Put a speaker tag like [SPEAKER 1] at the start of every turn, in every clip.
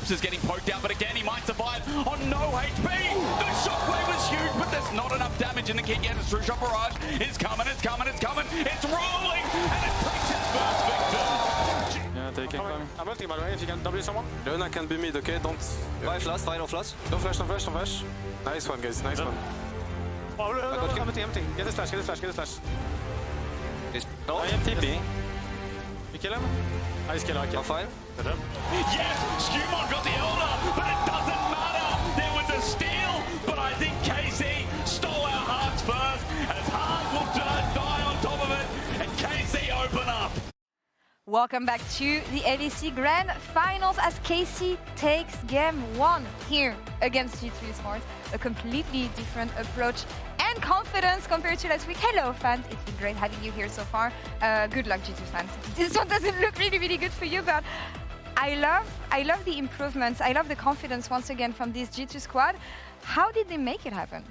[SPEAKER 1] corpse is getting poked out, but again, he might survive on no HP. The shockwave was huge, but there's not enough damage in the kick yet. It's true shot barrage. It's coming, it's coming, it's coming. It's rolling, and it takes its first victim.
[SPEAKER 2] Yeah, taking I'm ulting, by the way, if you can W someone. Yone can be mid, okay? Don't... Buy flash, buy no flash. No flash, no flash, no flash. Nice one, guys, nice one. Oh, no, I'm empty. Get this flash, get this flash, get this flash. No, I am TP. You kill him? Nice kill, I kill. Fine.
[SPEAKER 1] Yes, SkewMond got the elder, but it doesn't matter. There was a steal, but I think KC stole our hearts first, as Heart will die on top of it, and KC open up.
[SPEAKER 3] Welcome back to the LEC Grand Finals as KC takes game 1 here against G2 Esports. A completely different approach and confidence compared to last week. Hello fans, it's been great having you here so far. Good luck G2 fans. This one doesn't look really good for you, but I love the improvements. I love the confidence once again from this G2 squad. How did they make it happen?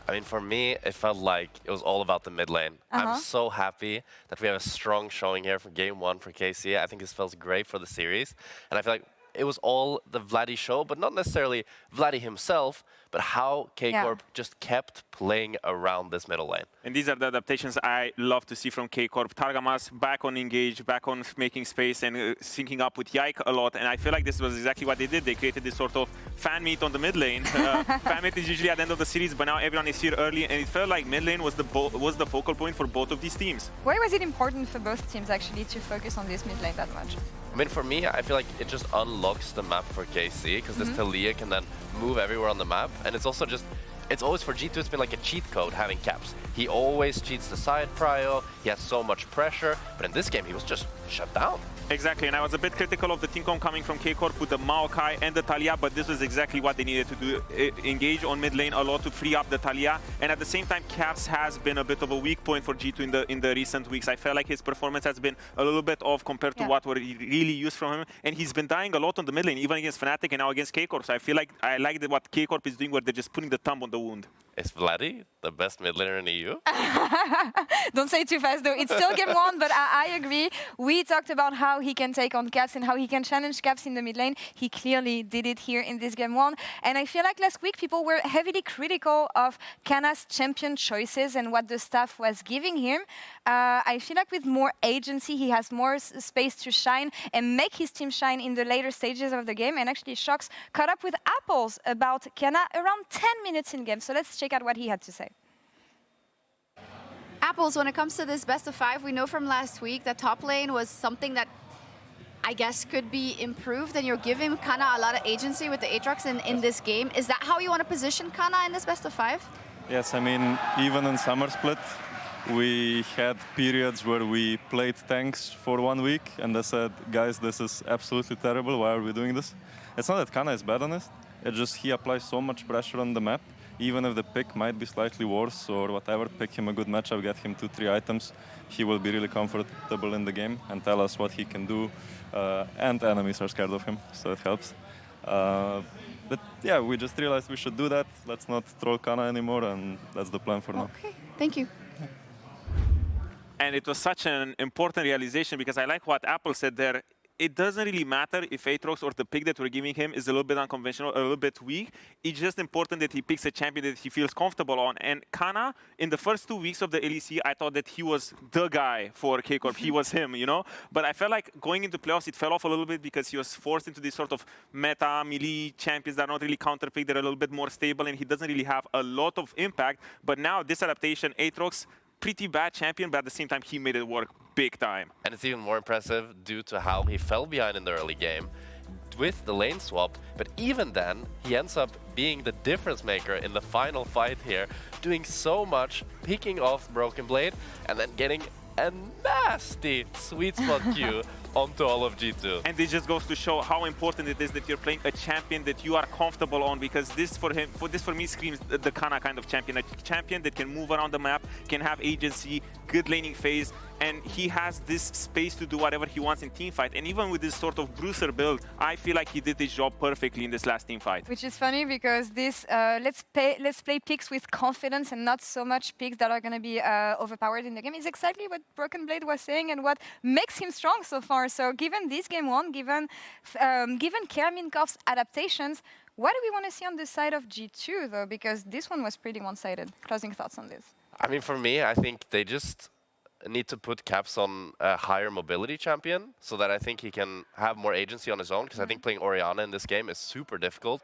[SPEAKER 4] I mean, for me, it felt like it was all about the mid lane. I'm so happy that we have a strong showing here for game 1 for KC. I think this feels great for the series. And I feel like it was all the Vladi show, but not necessarily Vladi himself, but how K-Corp just kept playing around this middle lane.
[SPEAKER 5] And these are the adaptations I love to see from K-Corp. Targamas back on engage, back on making space and syncing up with Yike a lot. And I feel like this was exactly what they did. They created this sort of fan meet on the mid lane. Fan meet is usually at the end of the series, but now everyone is here early. And it felt like mid lane was the focal point for both of these teams.
[SPEAKER 3] Why was it important for both teams actually to focus on this mid lane that much?
[SPEAKER 4] I mean, for me, I feel like it just unlocks the map for KC, because this Talia can then move everywhere on the map. And it's also just, it's always for G2, it's been like a cheat code having caps. He always cheats the side prio, he has so much pressure, but in this game, he was just shut down.
[SPEAKER 5] Exactly, and I was a bit critical of the team comp coming from K-Corp with the Maokai and the Talia, but this was exactly what they needed to do. Engage on mid lane a lot to free up the Talia, and at the same time, Caps has been a bit of a weak point for G2 in the recent weeks. I felt like his performance has been a little bit off compared to what we really used from him, and he's been dying a lot on the mid lane, even against Fnatic and now against K-Corp, so I feel like I like what K-Corp is doing, where they're just putting the thumb on the wound.
[SPEAKER 4] Is Vladi the best mid laner in EU?
[SPEAKER 3] Don't say it too fast though. It's still game 1, but I agree. We talked about how he can take on Caps and how he can challenge Caps in the mid lane. He clearly did it here in this game 1. And I feel like last week people were heavily critical of Canna's champion choices and what the staff was giving him. I feel like with more agency, he has more space to shine and make his team shine in the later stages of the game. And actually, Shox caught up with Apples about Canna around 10 minutes in game. So let's check out what he had to say.
[SPEAKER 6] Apples, when it comes to this best of 5, we know from last week that top lane was something that I guess could be improved, and you're giving Canna a lot of agency with the Aatrox in this game. Is that how you want to position Canna in this best of 5?
[SPEAKER 7] Yes, I mean, even in Summer Split, we had periods where we played tanks for 1 week, and they said, guys, this is absolutely terrible, why are we doing this? It's not that Canna is bad on it, it's just he applies so much pressure on the map. Even if the pick might be slightly worse or whatever, pick him a good matchup, get him 2-3 items, he will be really comfortable in the game and tell us what he can do. And enemies are scared of him, so it helps. But yeah, we just realized we should do that. Let's not troll Canna anymore, and that's the plan for now.
[SPEAKER 6] Okay, thank you.
[SPEAKER 5] And it was such an important realization, because I like what Apple said there. It doesn't really matter if Aatrox or the pick that we're giving him is a little bit unconventional, a little bit weak. It's just important that he picks a champion that he feels comfortable on. And Canna, in the first 2 weeks of the LEC, I thought that he was the guy for K-Corp. He was him, you know? But I felt like going into playoffs, it fell off a little bit because he was forced into this sort of meta, melee champions that are not really counter-picked. They're a little bit more stable, and he doesn't really have a lot of impact. But now, this adaptation, Aatrox, pretty bad champion, but at the same time, he made it work big time.
[SPEAKER 4] And it's even more impressive due to how he fell behind in the early game with the lane swap. But even then, he ends up being the difference maker in the final fight here, doing so much, picking off Broken Blade, and then getting a nasty sweet spot Q onto all of G2.
[SPEAKER 5] And this just goes to show how important it is that you're playing a champion that you are comfortable on, because this for me screams the Canna kind of champion. A champion that can move around the map, can have agency, good laning phase, and he has this space to do whatever he wants in teamfight. And even with this sort of bruiser build, I feel like he did his job perfectly in this last teamfight.
[SPEAKER 3] Which is funny because this let's play picks with confidence and not so much picks that are going to be overpowered in the game is exactly what Broken Blade was saying and what makes him strong so far. So given this game one, given Karmine Corp's adaptations, what do we want to see on the side of G2 though? Because this one was pretty one-sided. Closing thoughts on this?
[SPEAKER 4] I mean, for me, I think they just need to put caps on a higher mobility champion so that I think he can have more agency on his own, because I think playing Odoamne in this game is super difficult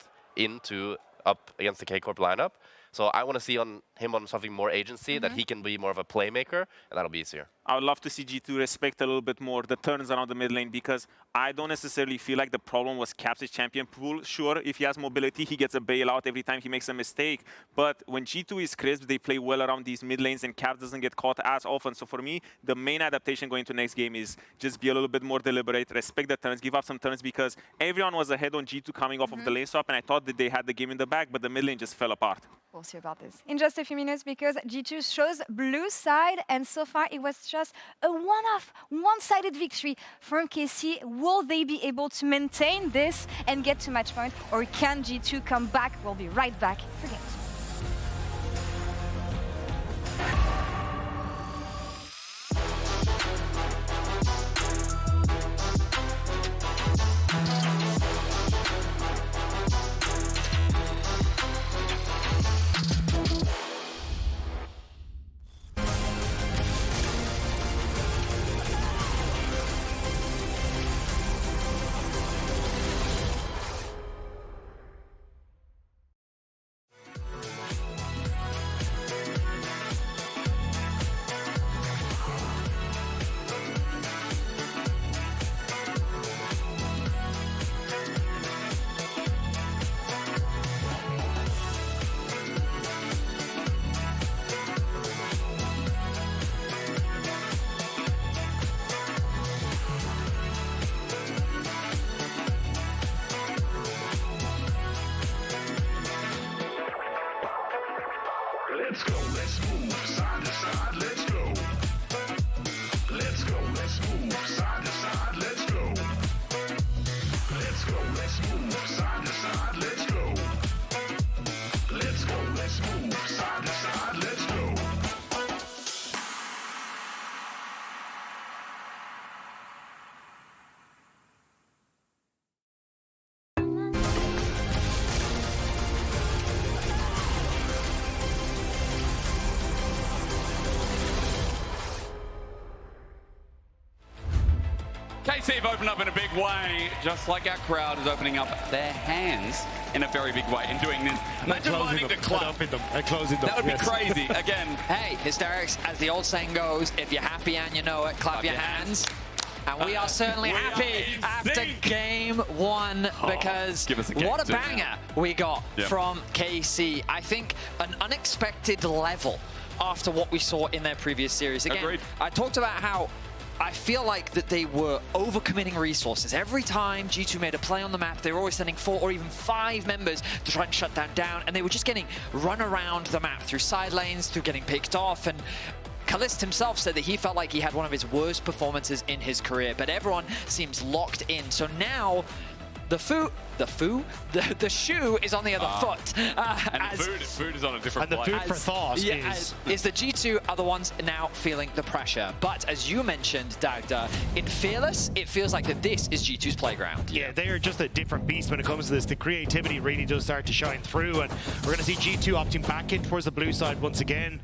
[SPEAKER 4] up against the K-Corp lineup. So I want to see him on something more agency, that he can be more of a playmaker, and that'll be easier.
[SPEAKER 5] I would love to see G2 respect a little bit more the turns around the mid lane, because I don't necessarily feel like the problem was Caps' champion pool. Sure, if he has mobility, he gets a bailout every time he makes a mistake. But when G2 is crisp, they play well around these mid lanes, and Caps doesn't get caught as often. So for me, the main adaptation going to next game is just be a little bit more deliberate, respect the turns, give up some turns, because everyone was ahead on G2 coming off of the lane swap, and I thought that they had the game in the bag, but the mid lane just fell apart.
[SPEAKER 3] We'll see about this in just a few minutes, because G2 shows blue side, and so far it was just a one-sided victory from KC. Will they be able to maintain this and get to match point, or can G2 come back? We'll be right back for games.
[SPEAKER 8] Let's go, let's move side to side, let's go. Let's go, let's move side to side, let's go. Let's go, let's move side to side, let's go. Let's go, let's move side to side, let's go.
[SPEAKER 1] KC have opened up in a big way, just like our crowd is opening up their hands in a very big way and doing this. Imagine lining the club.
[SPEAKER 9] Closing them.
[SPEAKER 1] That would be crazy. Again,
[SPEAKER 10] Hey, Hysterics, as the old saying goes, if you're happy and you know it, clap your hands. And we are certainly happy after game one, because
[SPEAKER 1] give us a game
[SPEAKER 10] what a
[SPEAKER 1] two.
[SPEAKER 10] banger we got from KC. I think an unexpected level after what we saw in their previous series. Again,
[SPEAKER 1] Agreed.
[SPEAKER 10] I talked about how I feel like that they were overcommitting resources. Every time G2 made a play on the map, they were always sending 4 or even 5 members to try and shut that down, and they were just getting run around the map through side lanes, through getting picked off, and Caliste himself said that he felt like he had one of his worst performances in his career, but everyone seems locked in. So now the shoe is on the other foot.
[SPEAKER 1] and food is on a different
[SPEAKER 9] And the
[SPEAKER 1] plane.
[SPEAKER 9] food for thought
[SPEAKER 10] is the G2 are the ones now feeling the pressure. But as you mentioned, Dagda, in Fearless, it feels like that this is G2's playground.
[SPEAKER 9] Yeah, they are just a different beast when it comes to this. The creativity really does start to shine through, and we're going to see G2 opting back in towards the blue side once again.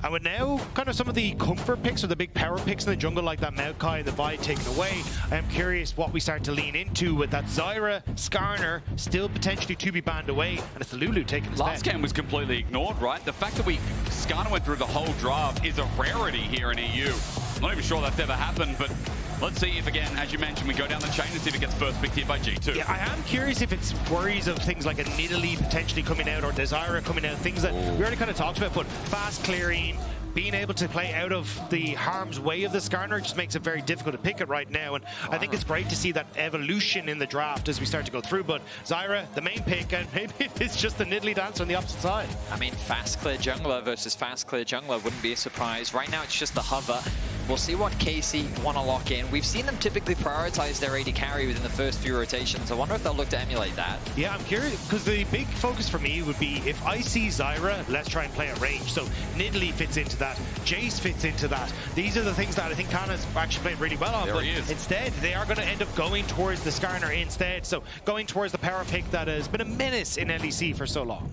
[SPEAKER 9] And with now kind of some of the comfort picks or the big power picks in the jungle like that Maokai and the Vi taken away, I am curious what we start to lean into with that Zyra, Skarner still potentially to be banned away, and it's the Lulu taking his
[SPEAKER 1] Last
[SPEAKER 9] bet.
[SPEAKER 1] game was completely ignored, right? The fact that Skarner went through the whole draft is a rarity here in EU. I'm not even sure that's ever happened, but let's see if, again, as you mentioned, we go down the chain and see if it gets first picked here by G2.
[SPEAKER 9] Yeah, I am curious if it's worries of things like a Nidalee potentially coming out or Zyra coming out, things that we already kind of talked about, but fast clearing, being able to play out of the harm's way of the Skarner just makes it very difficult to pick it right now. And I think it's great to see that evolution in the draft as we start to go through. But Zyra, the main pick, and maybe it's just the niddly dance on the opposite side.
[SPEAKER 10] I mean, fast clear jungler versus fast clear jungler wouldn't be a surprise. Right now, it's just the hover. We'll see what KC want to lock in. We've seen them typically prioritize their AD carry within the first few rotations. I wonder if they'll look to emulate that.
[SPEAKER 9] Yeah, I'm curious, because the big focus for me would be if I see Zyra, let's try and play at range. So Nidalee fits into that, Jace fits into that. These are the things that I think Canna's actually played really well on.
[SPEAKER 11] There
[SPEAKER 9] but
[SPEAKER 11] he is.
[SPEAKER 9] instead, they are going to end up going towards the Skarner instead. So going towards the power pick that has been a menace in LEC for so long.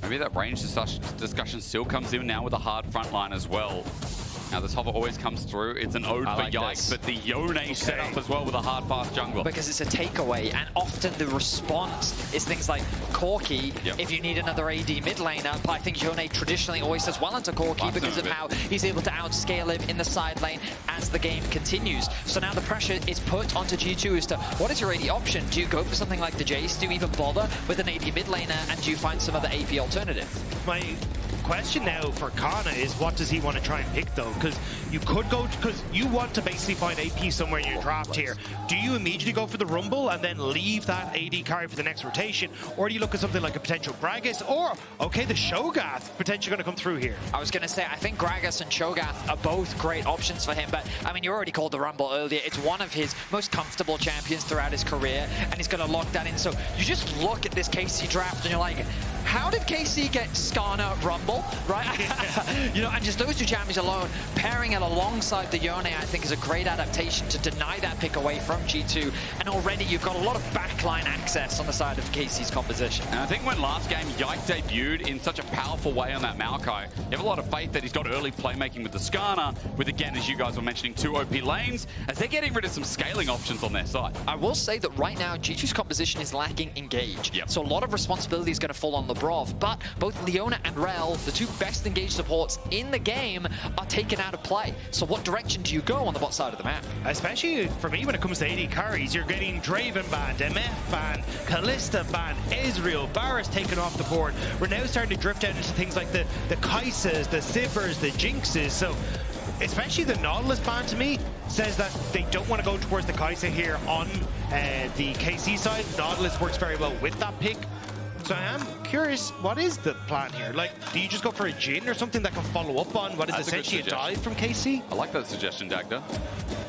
[SPEAKER 11] Maybe that range discussion still comes in now with a hard front line as well. Now, this hover always comes through. It's an ode for Yike, but the Yone set up as well with a hard, fast jungler.
[SPEAKER 10] Because it's a takeaway, and often the response is things like Corki, if you need another AD mid laner, but I think Yone traditionally always does well into Corki because of how he's able to outscale him in the side lane as the game continues. So now the pressure is put onto G2 as to what is your AD option? Do you go for something like the Jace? Do you even bother with an AD mid laner, and do you find some other AP alternative?
[SPEAKER 9] My question now for Canna is what does he want to try and pick though? Because you could go, because you want to basically find AP somewhere in your draft here. Do you immediately go for the Rumble and then leave that AD carry for the next rotation? Or do you look at something like a potential Gragas? Or, okay, the Shogath potentially going to come through here.
[SPEAKER 10] I was going to say, I think Gragas and Shogath are both great options for him, but I mean, you already called the Rumble earlier. It's one of his most comfortable champions throughout his career, and he's going to lock that in. So you just look at this KC draft and you're like, how did KC get Skarner Rumble, right? You know, and just those two champions alone, pairing it alongside the Yone, I think is a great adaptation to deny that pick away from G2. And already you've got a lot of backline access on the side of KC's composition.
[SPEAKER 11] And I think when last game Yike debuted in such a powerful way on that Maokai, you have a lot of faith that he's got early playmaking with the Skarner, with, again, as you guys were mentioning, 2 OP lanes, as they're getting rid of some scaling options on their side.
[SPEAKER 10] I will say that right now, G2's composition is lacking engage. So a lot of responsibility is going to fall on Labrov, but both Leona and Rel, the two best engaged supports in the game, are taken out of play. So what direction do you go on the bot side of the map?
[SPEAKER 9] Especially for me when it comes to AD carries, you're getting Draven banned, MF banned, Caliste banned, Ezreal, Varus taken off the board. We're now starting to drift out into things like the Kaisas, the Sivers, the Jinxes. So especially the Nautilus ban to me says that they don't want to go towards the Kaisa here on the KC side. Nautilus works very well with that pick. So I am curious, what is the plan here? Like, do you just go for a Jhin or something that can follow up on what is essentially a dive from KC?
[SPEAKER 11] I like that suggestion, Dagda.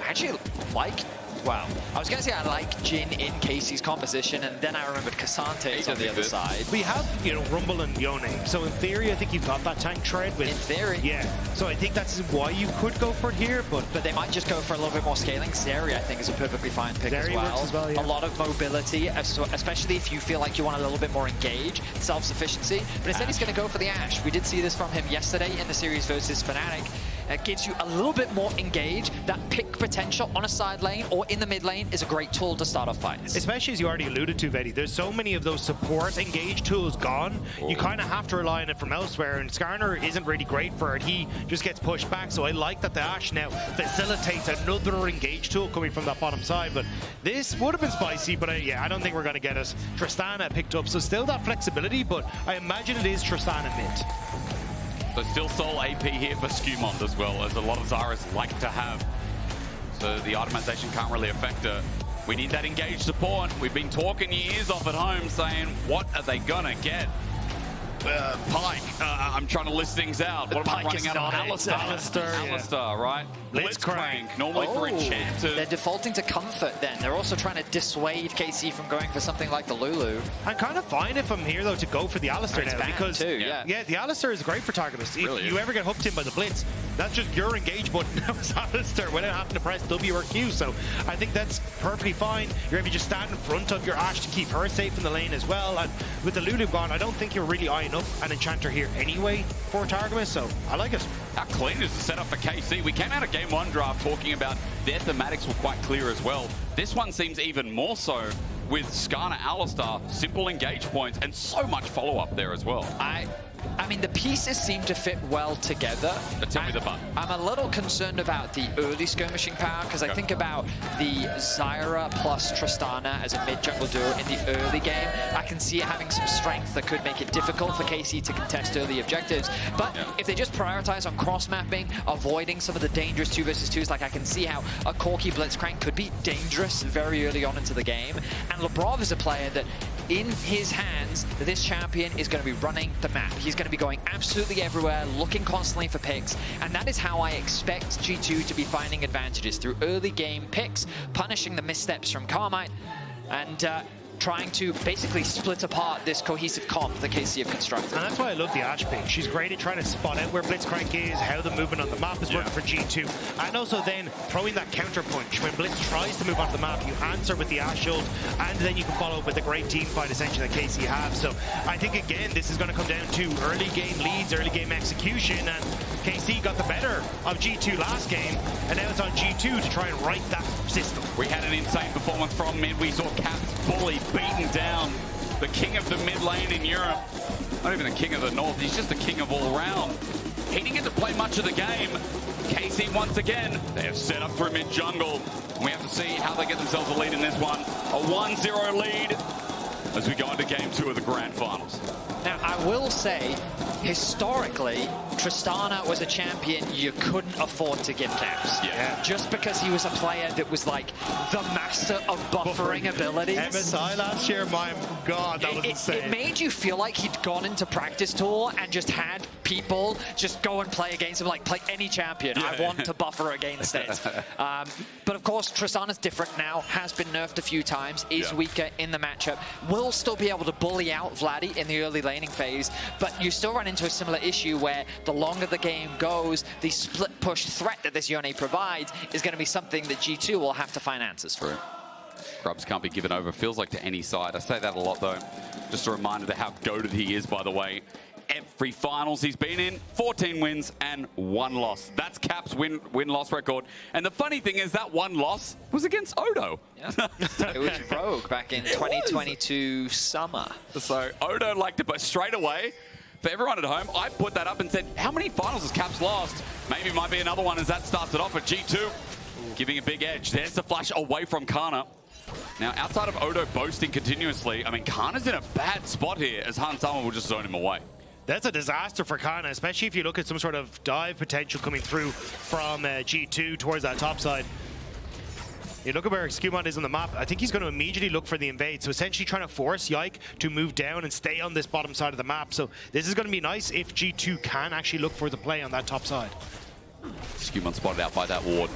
[SPEAKER 10] I actually like... Well, I was going to say I like Jhin in KC's composition, and then I remembered Cassante's on the other side.
[SPEAKER 9] We have, you know, Rumble and Yone, so in theory, I think you've got that tank tread with...
[SPEAKER 10] In theory.
[SPEAKER 9] Yeah, so I think that's why you could go for it here, but
[SPEAKER 10] they might just go for a little bit more scaling. Zeri, I think, is a perfectly fine pick as well.
[SPEAKER 9] Yeah.
[SPEAKER 10] A lot of mobility, especially if you feel like you want a little bit more engage, self-sufficiency. But instead, he's going to go for the Ashe. We did see this from him yesterday in the series versus Fnatic. It gives you a little bit more engage. That pick potential on a side lane or in the mid lane is a great tool to start off fights.
[SPEAKER 9] Especially as you already alluded to, Veddy, there's so many of those support engage tools gone. You kind of have to rely on it from elsewhere, and Skarner isn't really great for it. He just gets pushed back, so I like that the Ashe now facilitates another engage tool coming from that bottom side. But this would have been spicy, but yeah, I don't think we're going to get us. Tristana picked up, so still that flexibility, but I imagine it is Tristana mid.
[SPEAKER 11] So still sole AP here for SkewMond as well, as a lot of Zyras like to have. So the itemization can't really affect her. We need that engaged support. We've been talking your ears off at home saying, what are they gonna get? Pike, I'm trying to list things out. What am I running out of? Alistar, right? Blitzcrank, normally for enchanters.
[SPEAKER 10] They're defaulting to comfort then. They're also trying to dissuade KC from going for something like the Lulu.
[SPEAKER 9] I'm kind of fine if I'm here though to go for the Alistar now, because
[SPEAKER 10] too,
[SPEAKER 9] yeah, the Alistar is great for Targamas. If
[SPEAKER 11] Really
[SPEAKER 9] you ever get hooked in by the Blitz, that's just your engage button now is Alistar without having to press W or Q. So I think that's perfectly fine. You're able to just stand in front of your Ashe to keep her safe in the lane as well. And with the Lulu gone, I don't think you're really eyeing up an enchanter here anyway for Targamas, so I like it.
[SPEAKER 11] How clean is the setup for KC? We came out of Game 1 draft talking about their thematics were quite clear as well. This one seems even more so with Skarner, Alistar, simple engage points, and so much follow-up there as well.
[SPEAKER 10] I mean, the pieces seem to fit well together.
[SPEAKER 11] But tell me the but.
[SPEAKER 10] I'm a little concerned about the early skirmishing power, because I think about the Zyra plus Tristana as a mid-jungle duo in the early game. I can see it having some strength that could make it difficult for KC to contest early objectives. But if they just prioritize on cross-mapping, avoiding some of the dangerous 2 versus 2s, like I can see how a Corki Blitzcrank could be dangerous very early on into the game. And Labrov is a player that, in his hands, this champion is going to be running the map. He's going to be going absolutely everywhere, looking constantly for picks, and that is how I expect G2 to be finding advantages, through early game picks, punishing the missteps from Karmine, and trying to basically split apart this cohesive comp that KC have constructed.
[SPEAKER 9] And that's why I love the Ashe pick. She's great at trying to spot out where Blitzcrank is, how the movement on the map is working for G2, and also then throwing that counter punch. When Blitz tries to move onto the map, you answer with the Ashe ult, and then you can follow up with a great team fight essentially that KC have. So I think again this is going to come down to early game leads, early game execution, and KC got the better of G2 last game, and now it's on G2 to try and right that system.
[SPEAKER 11] We had an insane performance from mid. We saw Caps bully, beaten down, the king of the mid lane in Europe. Not even the king of the north, he's just the king of all round. He didn't get to play much of the game. KC once again, they have set up through mid jungle. We have to see how they get themselves a lead in this one. A 1-0 lead as we go into game 2 of the grand finals.
[SPEAKER 10] Now, I will say, historically, Tristana was a champion you couldn't afford to give Caps.
[SPEAKER 11] Yeah.
[SPEAKER 10] Just because he was a player that was like the master of buffering abilities.
[SPEAKER 9] MSI last year, my God, that was insane.
[SPEAKER 10] It made you feel like he'd gone into practice tour and just had people just go and play against him, like play any champion. I want to buffer against it. But of course, Tristana's different now, has been nerfed a few times, is weaker in the matchup, will still be able to bully out Vladi in the early laning phase, but you still run into a similar issue where the longer the game goes, the split push threat that this Yone provides is going to be something that G2 will have to find answers for.
[SPEAKER 11] Grubs can't be given over, feels like, to any side. I say that a lot, though. Just a reminder of how goated he is, by the way. Every finals he's been in, 14 wins and 1 loss. That's Cap's win-loss record. And the funny thing is that 1 loss was against Odo.
[SPEAKER 10] Yeah. It was Rogue back in 2022 summer.
[SPEAKER 11] So Odo liked it, but straight away, for everyone at home, I put that up and said, how many finals has Caps lost? Maybe it might be another one as that starts it off at G2. Giving a big edge. There's the flash away from Canna. Now, outside of Odo boasting continuously, I mean, Canna's in a bad spot here as Han Sama will just zone him away.
[SPEAKER 9] That's a disaster for Canna, especially if you look at some sort of dive potential coming through from G2 towards that top side. You look at where SkewMond is on the map, I think he's going to immediately look for the invade. So essentially trying to force Yike to move down and stay on this bottom side of the map. So this is going to be nice if G2 can actually look for the play on that top side.
[SPEAKER 11] SkewMond spotted out by that ward.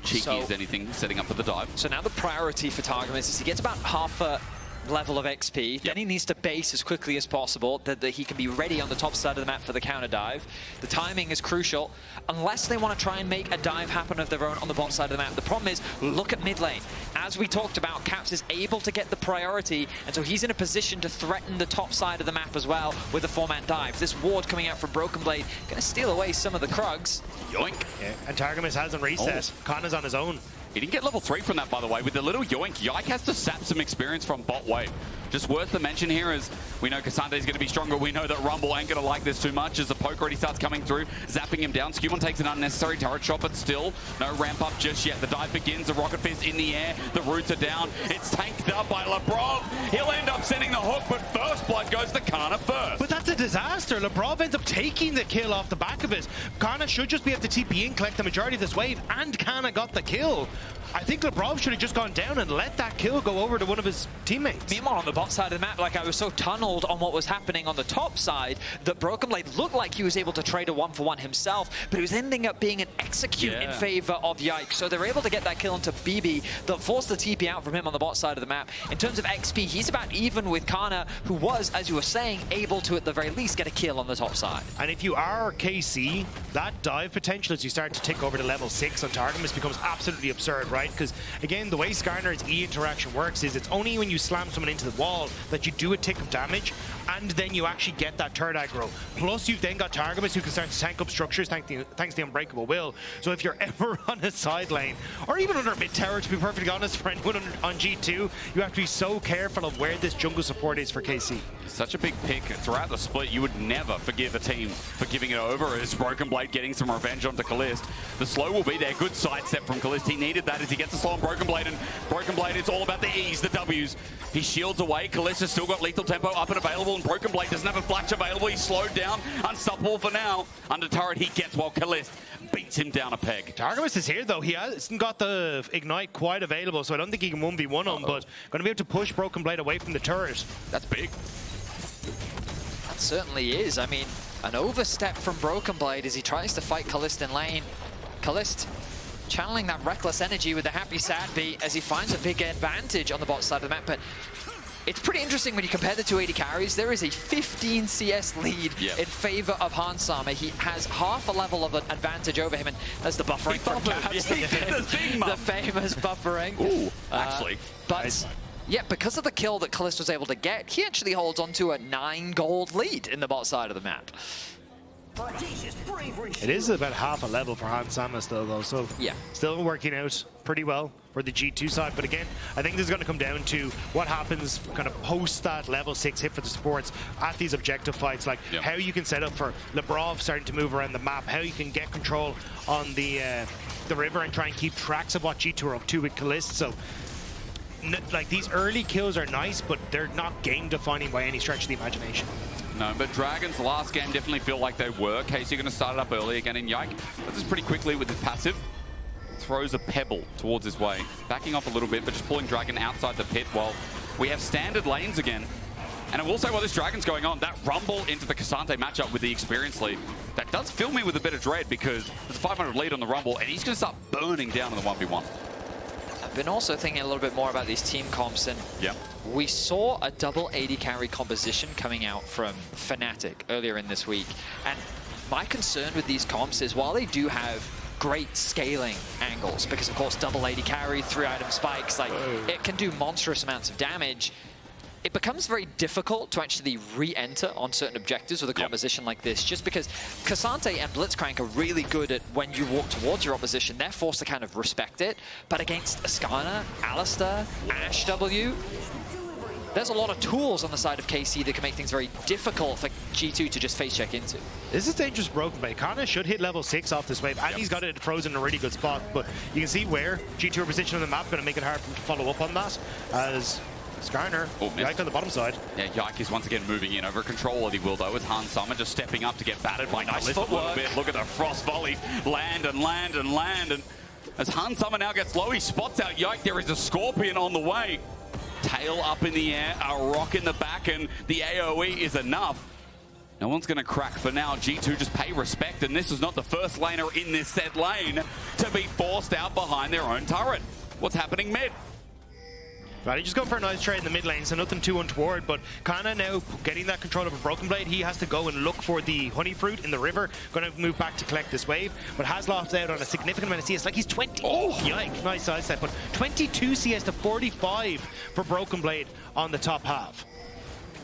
[SPEAKER 11] Cheeky as anything, setting up for the dive.
[SPEAKER 10] So now the priority for Targamas is he gets about half a level of XP, then he needs to base as quickly as possible that he can be ready on the top side of the map for the counter dive. The timing is crucial, unless they want to try and make a dive happen of their own on the bottom side of the map. The problem is, look at mid lane. As we talked about, Caps is able to get the priority, and so he's in a position to threaten the top side of the map as well with a 4-man dive. This ward coming out from Broken Blade, going to steal away some of the Krugs.
[SPEAKER 11] Yoink!
[SPEAKER 9] Yeah, and Targamas hasn't reset. Kanna's on his own.
[SPEAKER 11] He didn't get level 3 from that, by the way. With the little yoink, Yike has to sap some experience from bot wave. Just worth the mention here is we know Kassante's going to be stronger. We know that Rumble ain't going to like this too much as the poke already starts coming through, zapping him down. SkewMond takes an unnecessary turret shot, but still no ramp up just yet. The dive begins, the rocket fist in the air, the roots are down. It's tanked up by Labrov. He'll end up sending the hook, but first blood goes to Canna first.
[SPEAKER 9] But that's a disaster. Labrov ends up taking the kill off the back of it. Canna should just be able to TP in, collect the majority of this wave, and Canna got the kill. I think Labrov should have just gone down and let that kill go over to one of his teammates.
[SPEAKER 10] Meanwhile, on the bot side of the map, like I was so tunneled on what was happening on the top side that Broken Blade looked like he was able to trade a 1-for-1 himself, but it was ending up being an execute in favor of Yike. So they're able to get that kill into BB. They'll force the TP out from him on the bot side of the map. In terms of XP, he's about even with Canna, who was, as you were saying, able to at the very least get a kill on the top side.
[SPEAKER 9] And if you are KC, that dive potential as you start to tick over to level 6 on Targamas becomes absolutely absurd, right? Because again, the way Skarner's E interaction works is it's only when you slam someone into the wall stall that you do a tick of damage, and then you actually get that third aggro. Plus, you've then got Targamas who can start to tank up structures thanks to the Unbreakable Will. So if you're ever on a side lane, or even under mid tower, to be perfectly honest, for anyone on G2, you have to be so careful of where this jungle support is for KC.
[SPEAKER 11] Such a big pick throughout the split. You would never forgive a team for giving it over as Broken Blade getting some revenge onto Caliste. The slow will be there. Good sidestep from Caliste. He needed that as he gets a slow on Broken Blade, and Broken Blade, it's all about the E's, the W's. He shields away. Caliste has still got lethal tempo up and available, and Broken Blade doesn't have a flash available. He's slowed down, unstoppable for now. Under turret he gets while Caliste beats him down a peg.
[SPEAKER 9] Targamas is here though. He hasn't got the Ignite quite available, so I don't think he can 1v1 him, but going to be able to push Broken Blade away from the turret.
[SPEAKER 11] That's big.
[SPEAKER 10] That certainly is. I mean, an overstep from Broken Blade as he tries to fight Caliste in lane. Caliste channeling that reckless energy with the happy sad beat as he finds a big advantage on the bot side of the map, but it's pretty interesting when you compare the two AD carries. There is a 15 CS lead in favor of Hansama. He has half a level of an advantage over him, and there's the buffering from Caps. The famous buffering.
[SPEAKER 11] Ooh, actually.
[SPEAKER 10] But yeah, because of the kill that Caliste was able to get, he actually holds on to a 9 gold lead in the bot side of the map.
[SPEAKER 9] It is about half a level for Hansama still though, so
[SPEAKER 10] yeah,
[SPEAKER 9] still working out pretty well for the G2 side. But again, I think this is going to come down to what happens kind of post that level 6 hit for the supports at these objective fights, like how you can set up for Labrov starting to move around the map, how you can get control on the river and try and keep tracks of what G2 are up to with Caliste. So like these early kills are nice, but they're not game defining by any stretch of the imagination.
[SPEAKER 11] No, but Dragon's last game definitely feel like they were. Casey going to start it up early again in Yike. Does this pretty quickly with his passive. Throws a pebble towards his way. Backing off a little bit, but just pulling Dragon outside the pit while we have standard lanes again. And I will say while this Dragon's going on, that rumble into the Cassante matchup with the experience lead, that does fill me with a bit of dread because there's a 500 lead on the rumble and he's going to start burning down in the 1v1.
[SPEAKER 10] I've been also thinking a little bit more about these team comps, and we saw a double AD carry composition coming out from Fnatic earlier in this week. And my concern with these comps is while they do have great scaling angles, because of course double AD carry, 3-item spikes, like it can do monstrous amounts of damage, it becomes very difficult to actually re-enter on certain objectives with a composition like this, just because Cassante and Blitzcrank are really good at when you walk towards your opposition, they're forced to kind of respect it. But against a Skarner, Alistar, Ashe W, there's a lot of tools on the side of KC that can make things very difficult for G2 to just face check into.
[SPEAKER 9] This is dangerous Broken Blade. Canna should hit level 6 off this wave, and he's got it frozen in a really good spot. But you can see where G2 are positioned on the map, going to make it hard for him to follow up on that, as Skarner, Yike on the bottom side.
[SPEAKER 11] Yeah, Yike is once again moving in over control of the will though, with Hansama just stepping up to get battered by nice a little bit. Look at the frost volley. Land and land and land. And as Hansama now gets low, he spots out Yike. There is a Scorpion on the way. Tail up in the air, a rock in the back, and the AoE is enough. No one's going to crack for now. G2 just pay respect, and this is not the first laner in this said lane to be forced out behind their own turret. What's happening mid?
[SPEAKER 9] Vladi just go for a nice trade in the mid lane, so nothing too untoward, but Canna now getting that control of a Broken Blade. He has to go and look for the honey fruit in the river. Going to move back to collect this wave, but has lost out on a significant amount of CS. Like he's 20. Oh, yike, nice sidestep, but 22 CS to 45 for Broken Blade on the top half.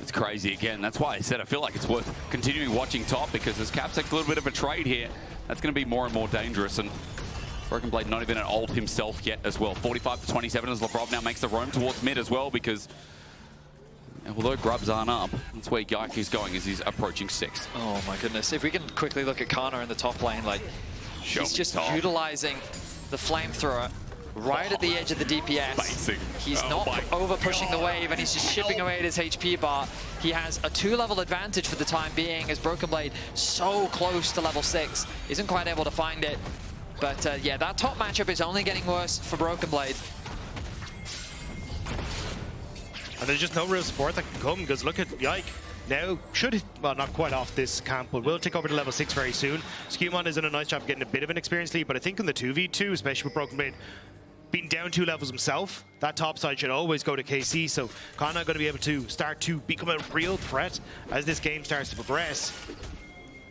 [SPEAKER 11] It's crazy again. That's why I said I feel like it's worth continuing watching top, because as Caps takes a little bit of a trade here, that's going to be more and more dangerous. And Broken Blade not even an ult himself yet as well. 45 to 27 as Labrov now makes the roam towards mid as well, because although grubs aren't up, that's where Yike is going as he's approaching 6.
[SPEAKER 10] Oh my goodness. If we can quickly look at Canna in the top lane, like he's just utilizing the flamethrower right at the edge of the DPS. He's not over pushing the wave, and he's just chipping away at his HP bar. He has a 2-level advantage for the time being, as Broken Blade so close to level 6, isn't quite able to find it. But yeah, that top matchup is only getting worse for Broken Blade.
[SPEAKER 9] And there's just no real support that can come, because look at Yike. Now, should, well, not quite off this camp, but will take over to level 6 very soon. SkewMond is in a nice job getting a bit of an experience lead, but I think in the 2v2, especially with Broken Blade being down 2 levels himself, that top side should always go to KC, so Canna going to be able to start to become a real threat as this game starts to progress.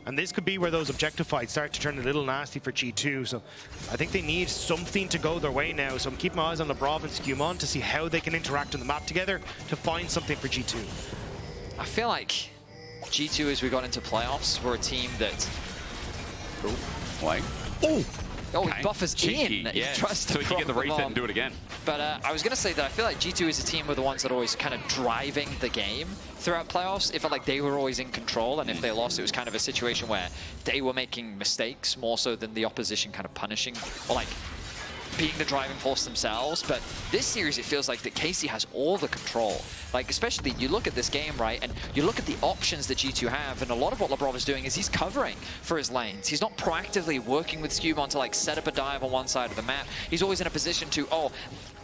[SPEAKER 9] And this could be where those objective fights start to turn a little nasty for G2. So I think they need something to go their way now. So I'm keeping my eyes on Labrov and SkewMond to see how they can interact on the map together to find something for G2.
[SPEAKER 10] I feel like G2, as we got into playoffs, were a team that...
[SPEAKER 11] Wait.
[SPEAKER 10] Oh, he buffers
[SPEAKER 11] Cheeky,
[SPEAKER 10] in.
[SPEAKER 11] yeah.
[SPEAKER 10] He tries to
[SPEAKER 11] so he can get the reset
[SPEAKER 10] bomb.
[SPEAKER 11] and do it again.
[SPEAKER 10] But I was going to say that I feel like G2 is a team with the ones that are always kind of driving the game throughout playoffs. It felt like they were always in control, and if they lost, it was kind of a situation where they were making mistakes more so than the opposition kind of punishing or like being the driving force themselves. But this series, it feels like that KC has all the control. Like, especially, you look at this game, right, and you look at the options that G2 have, and a lot of what Labrov is doing is he's covering for his lanes. He's not proactively working with SkewMond to, like, set up a dive on one side of the map. He's always in a position to, oh,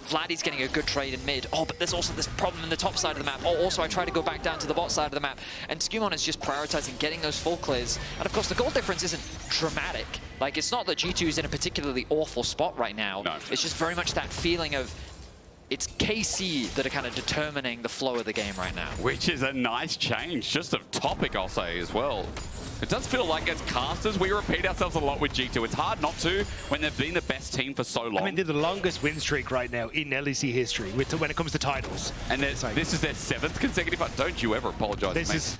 [SPEAKER 10] Vladi's getting a good trade in mid. Oh, but there's also this problem in the top side of the map. Oh, also I try to go back down to the bot side of the map. And SkewMond is just prioritizing getting those full clears. And of course, the goal difference isn't dramatic. Like, it's not that G2 is in a particularly awful spot right now.
[SPEAKER 11] No.
[SPEAKER 10] It's just very much that feeling of it's KC that are kind of determining the flow of the game right now.
[SPEAKER 11] Which is a nice change, just of topic, I'll say, as well. It does feel like as casters, we repeat ourselves a lot with G2. It's hard not to when they've been the best team for so long.
[SPEAKER 9] I mean, they're the longest win streak right now in LEC history when it comes to titles.
[SPEAKER 11] And this is their 7th consecutive final. Don't you ever apologize,
[SPEAKER 9] This
[SPEAKER 11] mate.
[SPEAKER 9] is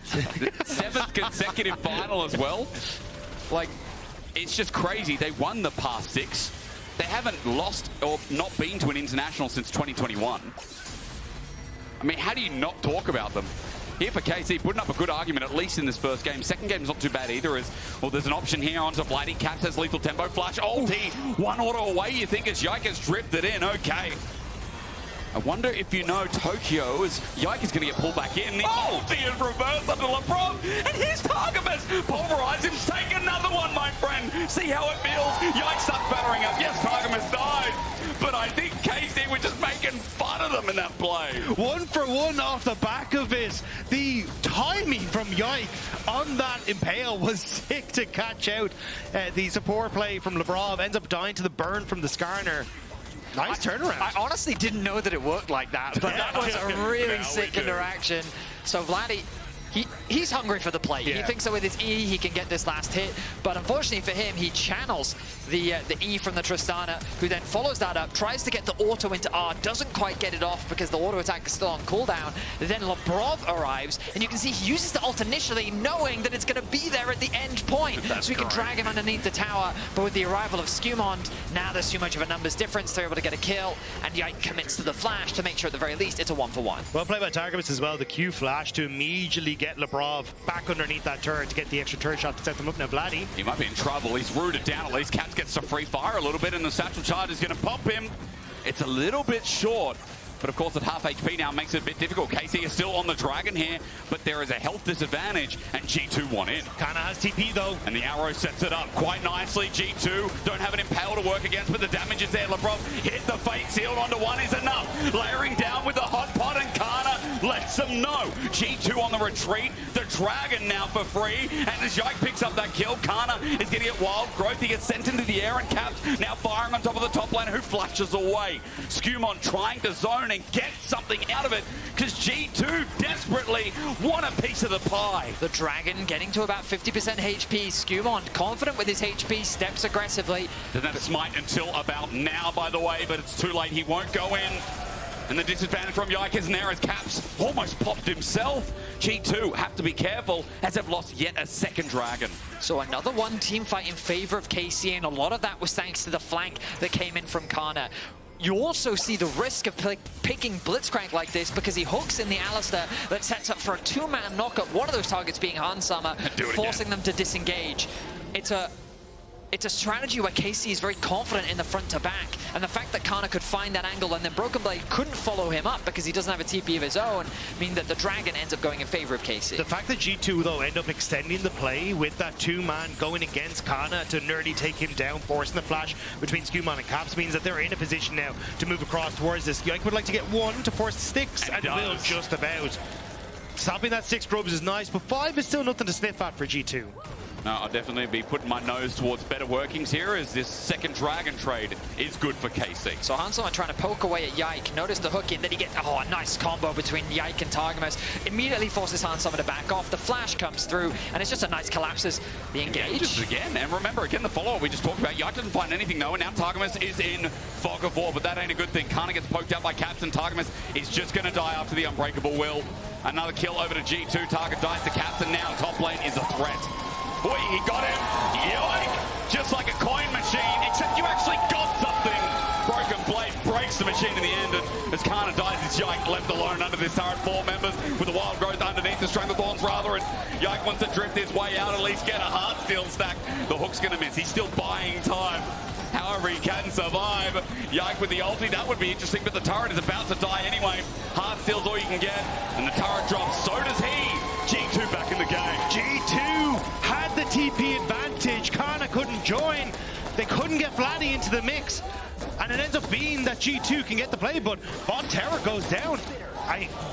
[SPEAKER 11] 7th consecutive final as well. Like, it's just crazy. They won the past 6. They haven't lost or not been to an international since 2021. I mean, how do you not talk about them? Here for KC, putting up a good argument, at least in this first game. Second game's not too bad either, as, well, there's an option here onto Vladi. Caps has lethal tempo, flash, ulti, 1 auto away, you think, as Yike has drifted in, okay. I wonder if you know Tokyo, as Yike is going to get pulled back in. The ulti is reversed under Labrov, and here's Targamas. Pulverize him, take another one, my friend. See how it feels. Yike starts battering up. Yes, Targamas died, but I think KC were just making fun of them in that play.
[SPEAKER 9] 1 for 1 off the back of it. The timing from Yike on that Impale was sick to catch out. The support play from Labrov ends up dying to the burn from the Skarner. Nice turnaround.
[SPEAKER 10] I honestly didn't know that it worked like that, but that was a really sick interaction. So Vladi, he's hungry for the play.
[SPEAKER 9] Yeah.
[SPEAKER 10] He thinks that with his E, he can get this last hit. But unfortunately for him, he channels the E from the Tristana, who then follows that up, tries to get the auto into R, doesn't quite get it off because the auto attack is still on cooldown. Then Labrov arrives, and you can see he uses the ult initially, knowing that it's going to be there at the end point. So he can drag him underneath the tower. But with the arrival of SkewMond, now there's too much of a numbers difference. They're able to get a kill, and Yike commits to the flash to make sure at the very least it's a 1-for-1.
[SPEAKER 9] Well played by Targamas as well. The Q flash to immediately get Labrov back underneath that turret to get the extra turret shot to set them up. Now Vladi,
[SPEAKER 11] He might be in trouble. He's rooted down at least. Caps gets to free fire a little bit, and the satchel charge is going to pop him. It's a little bit short, but of course at half HP now makes it a bit difficult. KC is still on the dragon here, but there is a health disadvantage, and G2 won in.
[SPEAKER 9] Canna has TP though.
[SPEAKER 11] And the arrow sets it up quite nicely. G2 don't have an Impale to work against, but the damage is there. Labrov hit the fate sealed onto 1 is enough. Layering down with the hot pot, and Canna lets them know. G2 on the retreat. The dragon now for free. And as Yike picks up that kill, Canna is going to get wild growth. He gets sent into the air, and Caps now firing on top of the top lane, who flashes away. SkewMond trying to zone and get something out of it, because G2 desperately want a piece of the pie.
[SPEAKER 10] The dragon getting to about 50% HP. SkewMond confident with his HP, steps aggressively.
[SPEAKER 11] Doesn't have smite until about now, by the way, but it's too late. He won't go in. And the disadvantage from Yike is there as Caps almost popped himself. G2 have to be careful as they've lost yet a second dragon.
[SPEAKER 10] So another one team fight in favor of KC, and a lot of that was thanks to the flank that came in from Canna. You also see the risk of picking Blitzcrank like this because he hooks in the Alistar that sets up for a 2-man knockup, one of those targets being Hansama, forcing them to disengage. It's a strategy where KC is very confident in the front to back, and the fact that Canna could find that angle and then Broken Blade couldn't follow him up because he doesn't have a TP of his own mean that the dragon ends up going in favor of KC.
[SPEAKER 9] The fact that G2 though end up extending the play with that 2-man going against Canna to nearly take him down, forcing the flash between SkewMond and Caps means that they're in a position now to move across towards this. Yike would like to get 1 to force the sticks, and will just about. Stopping that 6 grubs is nice, but 5 is still nothing to sniff at for G2.
[SPEAKER 11] No, I'll definitely be putting my nose towards better workings here as this second Dragon trade is good for KC.
[SPEAKER 10] So Hanselman trying to poke away at Yike. Notice the hook in, then he gets a nice combo between Yike and Targamas. Immediately forces Hanselman to back off. The flash comes through, and it's just a nice collapses the engage.
[SPEAKER 11] Engages again, and remember, again, the follow-up we just talked about. Yike doesn't find anything, though, and now Targamas is in fog of war, but that ain't a good thing. Canna gets poked out by Caps, and Targamas is just going to die after the Unbreakable Will. Another kill over to G2. Target dies to Caps, and now top lane is a threat. Boy, he got him. Yoink! Just like a coin machine, except you actually got something. Broken Blade breaks the machine in the end, and as Canna dies, it's Yike left alone under this turret. 4 members with the wild growth underneath the Strangle Thorns rather, and Yike wants to drift his way out, at least get a heart steal stack. The hook's gonna miss. He's still buying time. However, he can survive. Yike with the ulti, that would be interesting, but the turret is about to die anyway. Heart steal's all you can get, and the turret drops. So does he. G2 back in the game.
[SPEAKER 9] G2 had the TP advantage. Canna couldn't join. They couldn't get Vladi into the mix. And it ends up being that G2 can get the play, but bot terror goes down.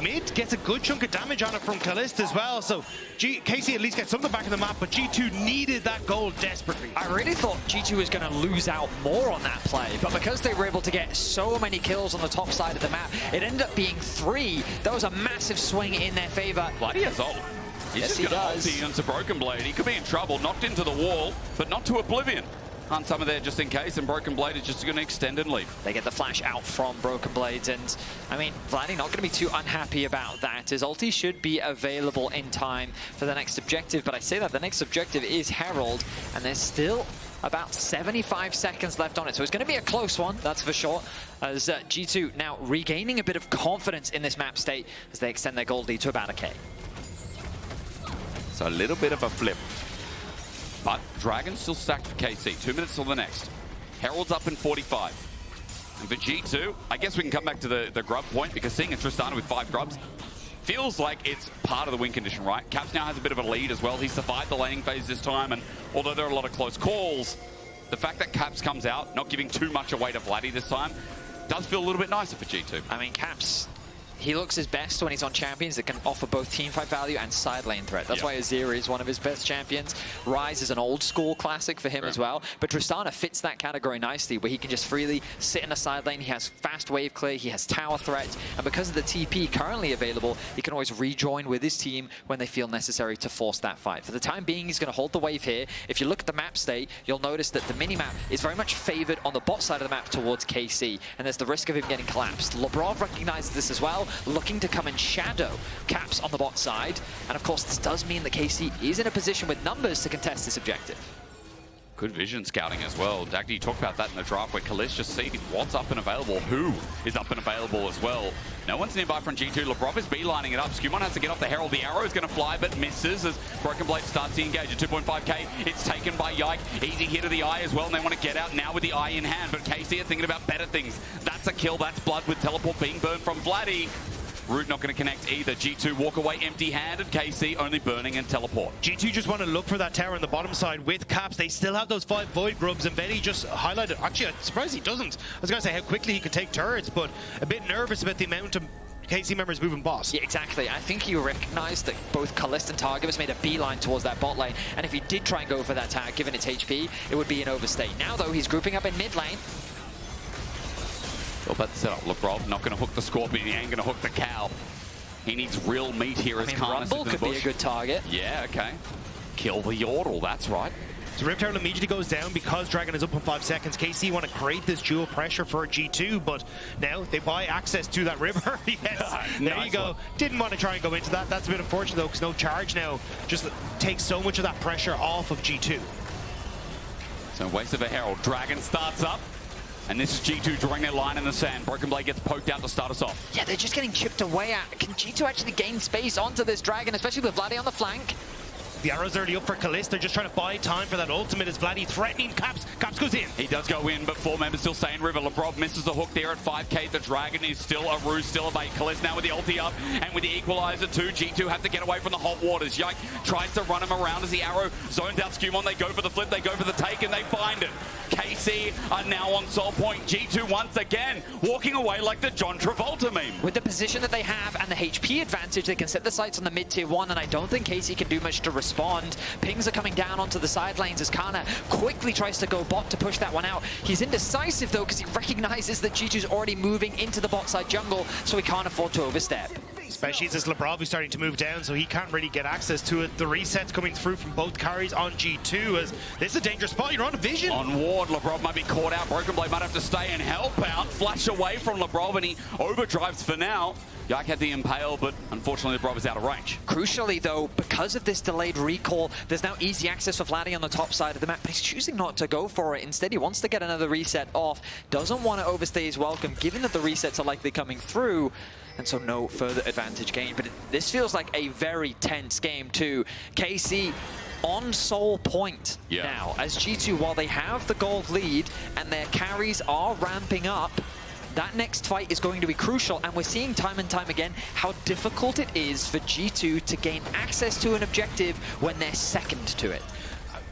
[SPEAKER 9] Mid gets a good chunk of damage on it from Caliste as well, so KC at least gets something back in the map, but G2 needed that goal desperately.
[SPEAKER 10] I really thought G2 was going to lose out more on that play, but because they were able to get so many kills on the top side of the map, it ended up being 3. That was a massive swing in their favor.
[SPEAKER 11] Vladi has ult. He's just going to ulti into Broken Blade. He could be in trouble, knocked into the wall, but not to oblivion. Hunt some of there just in case, and Broken Blade is just going to extend and leave.
[SPEAKER 10] They get the flash out from Broken Blades, and I mean, Vladi not going to be too unhappy about that. His ulti should be available in time for the next objective, but I say that the next objective is Herald, and there's still about 75 seconds left on it, so it's going to be a close one, that's for sure, as G2 now regaining a bit of confidence in this map state as they extend their gold lead to about a K.
[SPEAKER 11] So a little bit of a flip. But Dragon's still stacked for KC. 2 minutes till the next. Herald's up in 45. And for G2, I guess we can come back to the grub point, because seeing a Tristana with 5 grubs feels like it's part of the win condition, right? Caps now has a bit of a lead as well. He survived the laning phase this time, and although there are a lot of close calls, the fact that Caps comes out, not giving too much away to Vladi this time, does feel a little bit nicer for G2.
[SPEAKER 10] I mean, Caps, he looks his best when he's on champions that can offer both teamfight value and side lane threat. That's why Zyra is one of his best champions. Ryze is an old school classic for him as well. But Tristana fits that category nicely, where he can just freely sit in a side lane. He has fast wave clear, he has tower threat, and because of the TP currently available, he can always rejoin with his team when they feel necessary to force that fight. For the time being, he's going to hold the wave here. If you look at the map state, you'll notice that the minimap is very much favored on the bot side of the map towards KC, and there's the risk of him getting collapsed. Labrov recognizes this as well, looking to come and shadow Caps on the bot side. And of course, this does mean that KC is in a position with numbers to contest this objective.
[SPEAKER 11] Good vision scouting as well. Dagda, you talked about that in the draft, where Caliste just sees what's up and available, who is up and available as well. No one's nearby from G2. Labrov is beelining it up. SkewMond has to get off the Herald. The arrow is going to fly, but misses as Broken Blade starts to engage at 2.5k. It's taken by Yike. Easy hit of the eye as well, and they want to get out now with the eye in hand. But KC are thinking about better things. That's a kill. That's blood with teleport being burned from Vladi. Root not going to connect either. G2 walk away empty-handed. KC only burning and teleport.
[SPEAKER 9] G2 just want to look for that tower on the bottom side with Caps. They still have those 5 Void Grubs, and Betty just highlighted. Actually, I'm surprised he doesn't. I was going to say how quickly he could take turrets, but a bit nervous about the amount of KC members moving boss.
[SPEAKER 10] Yeah, exactly. I think he recognized that both Caliste and Targamas made a beeline towards that bot lane, and if he did try and go for that tag, given its HP, it would be an overstay. Now, though, he's grouping up in mid lane.
[SPEAKER 11] Well, but Labrov not going to hook the Scorpion. He ain't going to hook the cow. He needs real meat here as Canna
[SPEAKER 10] Rumble could be a good target.
[SPEAKER 11] Yeah, okay. Kill the Yordle, that's right.
[SPEAKER 9] So Rift Herald immediately goes down because Dragon is up in 5 seconds. KC want to create this dual pressure for G2, but now they buy access to that river. Yes, there you go. Didn't want to try and go into that. That's a bit unfortunate though, because no charge now just takes so much of that pressure off of G2.
[SPEAKER 11] So waste of a Herald. Dragon starts up. And this is G2 drawing their line in the sand. Broken Blade gets poked out to start us off.
[SPEAKER 10] Yeah, they're just getting chipped away at. Can G2 actually gain space onto this Dragon, especially with Vladi on the flank?
[SPEAKER 9] The arrow's already up for Caliste. They're just trying to buy time for that ultimate as Vladi threatening Caps. Caps goes in.
[SPEAKER 11] He does go in, but 4 members still stay in river. Labrov misses the hook there at 5k. The Dragon is still a ruse, still a bait. Caliste now with the ulti up, and with the equalizer too. G2 have to get away from the hot waters. Yike tries to run him around as the arrow zones out SkewMond. They go for the flip, they go for the take, and they find it. KC are now on sole point. G2 once again walking away like the John Travolta meme.
[SPEAKER 10] With the position that they have and the HP advantage, they can set the sights on the mid-tier 1, and I don't think KC can do much to respond. Pings are coming down onto the side lanes as Canna quickly tries to go bot to push that one out. He's indecisive though, because he recognizes that G2's already moving into the bot side jungle, so he can't afford to overstep.
[SPEAKER 9] Especially as Labrov is starting to move down, so he can't really get access to it. The resets coming through from both carries on G2 as this is a dangerous spot. You're on a vision.
[SPEAKER 11] On ward, Labrov might be caught out. Broken Blade might have to stay and help out. Flash away from Labrov and he overdrives for now. Yike had the impale, but unfortunately Labrov is out of range.
[SPEAKER 10] Crucially though, because of this delayed recall, there's now easy access for Vladi on the top side of the map, but he's choosing not to go for it. Instead, he wants to get another reset off. Doesn't want to overstay his welcome, given that the resets are likely coming through. And so no further advantage gained. But this feels like a very tense game too. KC on sole point now, as G2, while they have the gold lead and their carries are ramping up, that next fight is going to be crucial, and we're seeing time and time again how difficult it is for G2 to gain access to an objective when they're second to it.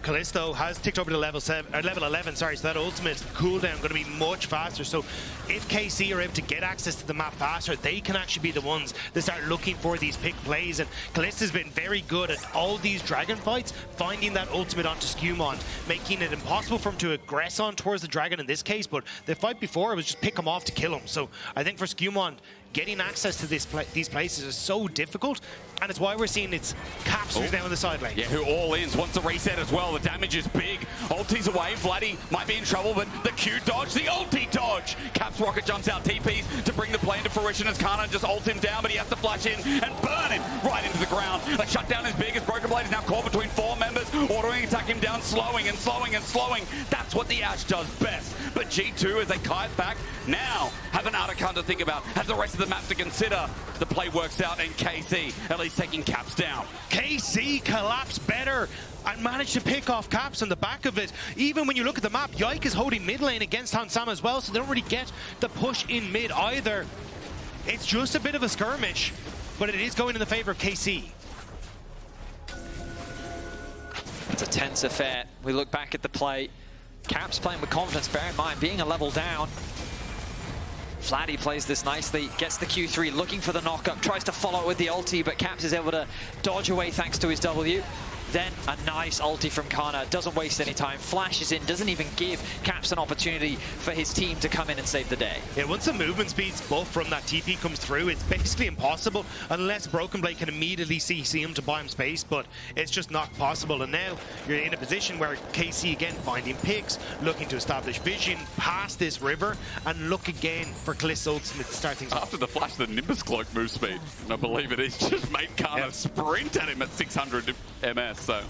[SPEAKER 9] Caliste has ticked over to level 11, sorry, so that ultimate cooldown going to be much faster. So if KC are able to get access to the map faster, they can actually be the ones that start looking for these pick plays. And Caliste has been very good at all these dragon fights, finding that ultimate onto SkewMond, making it impossible for him to aggress on towards the dragon in this case, but the fight before it was just pick him off to kill him. So I think for SkewMond, getting access to these places is so difficult, and it's why we're seeing it's Caps who's down on the side lane.
[SPEAKER 11] Yeah, who all-ins, wants a reset as well. The damage is big. Ulti's away. Vladi might be in trouble, but the Q dodge, the ulti dodge. Caps rocket jumps out, TPs to bring the play into fruition as Canna just ult him down, but he has to flash in and burn him right into the ground. The shutdown is big as Broken Blade is now caught between 4 members, ordering attack him down, slowing and slowing and slowing. That's what the Ashe does best. But G2, as they kite back, now have an Artican to think about, has the rest of the map to consider. The play works out, and KC at least taking Caps down.
[SPEAKER 9] KC collapsed better and managed to pick off Caps on the back of it. Even when you look at the map, Yike is holding mid lane against Hansama as well, so they don't really get the push in mid either. It's just a bit of a skirmish, but it is going in the favor of KC.
[SPEAKER 10] It's a tense affair. We look back at the play. Caps playing with confidence, bear in mind, being a level down. Vladi plays this nicely, gets the Q3, looking for the knock-up, tries to follow it with the ulti, but Caps is able to dodge away thanks to his W. Then a nice ulti from Canna, doesn't waste any time, flashes in, doesn't even give Caps an opportunity for his team to come in and save the day.
[SPEAKER 9] Yeah, once the movement speeds buff from that TP comes through, it's basically impossible unless Broken Blade can immediately CC him to buy him space, but it's just not possible. And now you're in a position where KC again finding picks, looking to establish vision past this river, and look again for Caliste ultimate to start things off.
[SPEAKER 11] After the flash, the Nimbus cloak move speed, and I believe it is, just made Canna sprint at him at 600 MS. So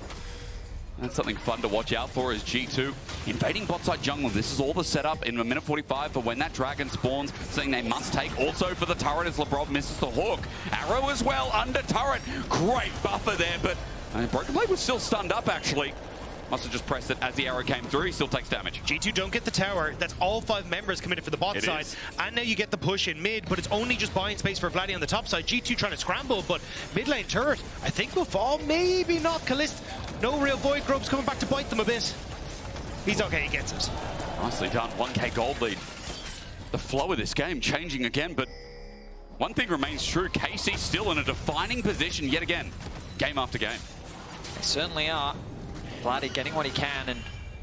[SPEAKER 11] that's something fun to watch out for as G2 invading bot side jungle. This is all the setup in a minute 45 for when that dragon spawns, something they must take. Also for the turret as Labrov misses the hook. Arrow as well under turret. Great buffer there, but Broken Blade was still stunned up actually. Must have just pressed it as the arrow came through. He still takes damage.
[SPEAKER 9] G2 don't get the tower. That's all 5 members committed for the bot side. And now you get the push in mid, but it's only just buying space for Vladi on the top side. G2 trying to scramble, but mid lane turret, I think will fall. Maybe not. Caliste, no real Void Grubs coming back to bite them a bit. He's okay, he gets it.
[SPEAKER 11] Nicely done. 1k gold lead. The flow of this game changing again, but one thing remains true. KC still in a defining position yet again, game after game.
[SPEAKER 10] They certainly are. Vladi getting what he can, and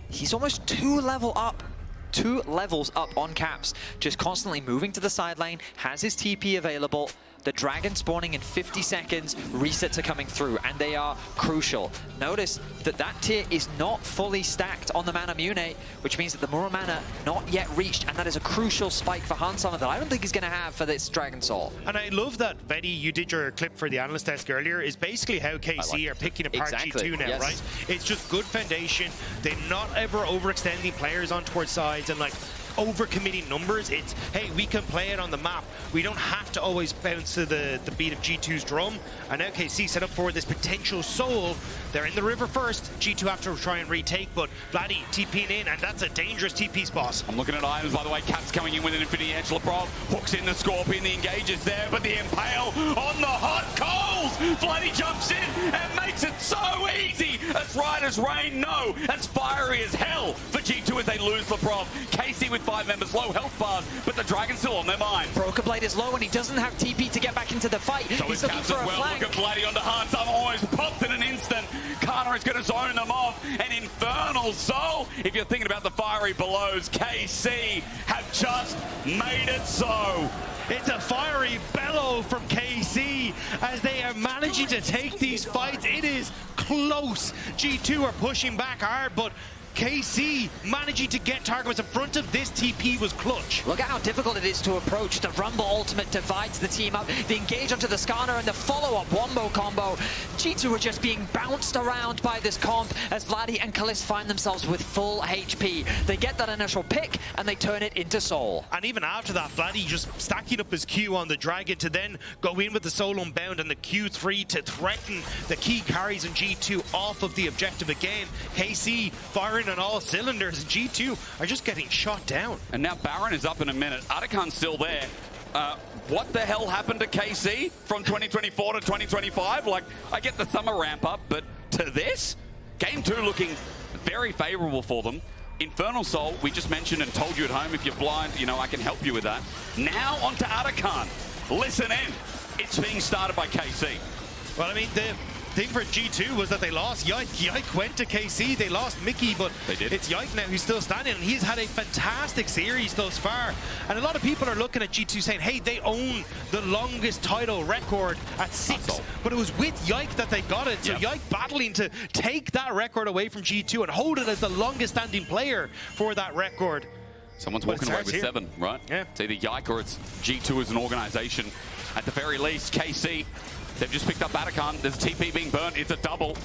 [SPEAKER 10] he's almost 2 levels up on Caps, just constantly moving to the side lane, has his TP available. The dragon spawning in 50 seconds, resets are coming through, and they are crucial. Notice that that tier is not fully stacked on the mana Mune, which means that the Mura mana not yet reached, and that is a crucial spike for Hansama that I don't think he's going to have for this Dragon Soul.
[SPEAKER 9] And I love that, Betty, you did your clip for the Analyst desk earlier, is basically how KC are picking apart G2 now, right? It's just good foundation. They're not ever overextending players on towards sides and like over-committing numbers. It's, hey, we can play it on the map. We don't have to always bounce to the beat of G2's drum. And now KC set up for this potential soul. They're in the river first. G2 have to try and retake, but Vladi TPing in, and that's a dangerous TP spot.
[SPEAKER 11] I'm looking at items, by the way. Caps coming in with an Infinity Edge. Labrov hooks in the Scorpion. The engage is there, but the impale on the hot coals. Vladi jumps in and makes it so easy. As right as rain, no. As fiery as hell for G2 as they they lose Labrov. KC with 5 members, low health bars, but the Dragon's still on their mind.
[SPEAKER 10] Broken Blade is low and he doesn't have TP to get back into the fight.
[SPEAKER 11] So
[SPEAKER 10] He's
[SPEAKER 11] is
[SPEAKER 10] looking
[SPEAKER 11] Caps
[SPEAKER 10] for
[SPEAKER 11] as
[SPEAKER 10] a
[SPEAKER 11] well.
[SPEAKER 10] flank.
[SPEAKER 11] Look at Vladi onto Hansam, almost popped in an instant. Canna is going to zone them off. An Infernal Soul, if you're thinking about the fiery belows, KC have just made it so.
[SPEAKER 9] It's a fiery bellow from KC as they are managing to take these fights. It is close. G2 are pushing back hard, but KC managing to get Targamas in front of this TP was clutch.
[SPEAKER 10] Look at how difficult it is to approach. The Rumble ultimate divides the team up. They engage onto the Skarner and the follow-up wombo combo. G2 are just being bounced around by this comp as Vladi and Caliste find themselves with full HP. They get that initial pick and they turn it into Soul.
[SPEAKER 9] And even after that, Vladi just stacking up his Q on the Dragon to then go in with the Soul Unbound and the Q3 to threaten the key carries in G2 off of the objective again. KC firing on all cylinders. G2 are just getting shot down.
[SPEAKER 11] And now Baron is up in a minute. Atakan's still there. What the hell happened to KC from 2024 to 2025? Like, I get the summer ramp up, but to this? Game 2 looking very favorable for them. Infernal Soul, we just mentioned and told you at home, if you're blind, you know, I can help you with that. Now on to Atakan. Listen in. It's being started by KC.
[SPEAKER 9] Well, I mean, the thing for G2 was that they lost Yike. Yike went to KC. They lost Mickey, but
[SPEAKER 11] they did.
[SPEAKER 9] It's Yike now who's still standing, and he's had a fantastic series thus far. And a lot of people are looking at G2 saying, hey, they own the longest title record at 6. But it was with Yike that they got it. So Yike battling to take that record away from G2 and hold it as the longest standing player for that record.
[SPEAKER 11] Someone's walking away with
[SPEAKER 9] here.
[SPEAKER 11] 7, right?
[SPEAKER 9] Yeah.
[SPEAKER 11] It's either Yike or it's G2 as an organization. At the very least, KC, they've just picked up Atakan. There's a TP being burnt. It's a double.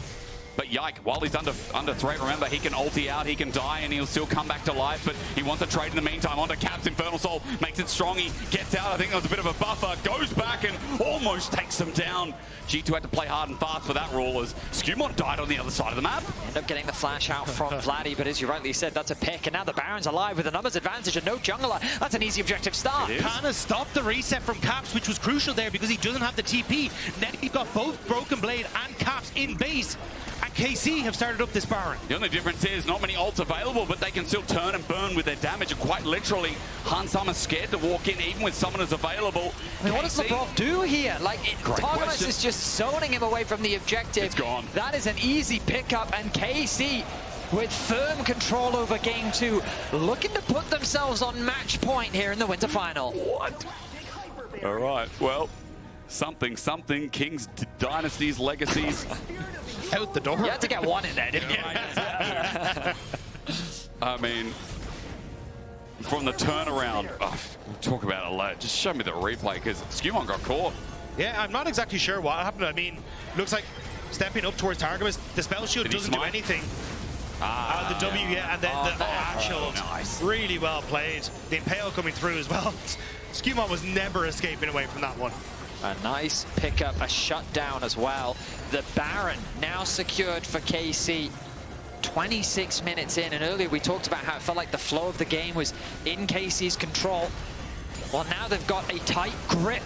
[SPEAKER 11] But Yike, while he's under threat, remember, he can ulti out, he can die, and he'll still come back to life. But he wants to trade in the meantime. Onto Caps, Infernal Soul makes it strong. He gets out. I think there was a bit of a buffer. Goes back and almost takes them down. G2 had to play hard and fast for that rule as SkewMond died on the other side of the map.
[SPEAKER 10] End up getting the flash out from Vladi, but as you rightly said, that's a pick. And now the Baron's alive with a numbers advantage and no jungler. That's an easy objective start.
[SPEAKER 9] Canna stopped the reset from Caps, which was crucial there because he doesn't have the TP. Now he's got both Broken Blade and Caps in base. And KC have started up this Baron.
[SPEAKER 11] The only difference is not many ults available, but they can still turn and burn with their damage. And quite literally, Hansam is scared to walk in even with summoners available.
[SPEAKER 10] I mean, what does Labrov do here? Like, Targamas is just zoning him away from the objective.
[SPEAKER 11] It's gone.
[SPEAKER 10] That is an easy pickup, and KC with firm control over game 2, looking to put themselves on match point here in the winter final.
[SPEAKER 11] What? All right, well, something, Kings, dynasties, legacies.
[SPEAKER 9] Out the door.
[SPEAKER 10] You had to get one in there, didn't you?
[SPEAKER 11] I mean, from the turnaround, we'll talk about it later. Just show me the replay because SkewMond got caught.
[SPEAKER 9] Yeah, I'm not exactly sure what happened. I mean, looks like stepping up towards Targamas, the spell shield doesn't do anything. The W, yeah, and then the Ashe shield.
[SPEAKER 11] Nice.
[SPEAKER 9] Really well played. The Impale coming through as well. SkewMond was never escaping away from that one.
[SPEAKER 10] A nice pickup, a shutdown as well. The Baron now secured for KC. 26 minutes in, and earlier we talked about how it felt like the flow of the game was in KC's control. Well, now they've got a tight grip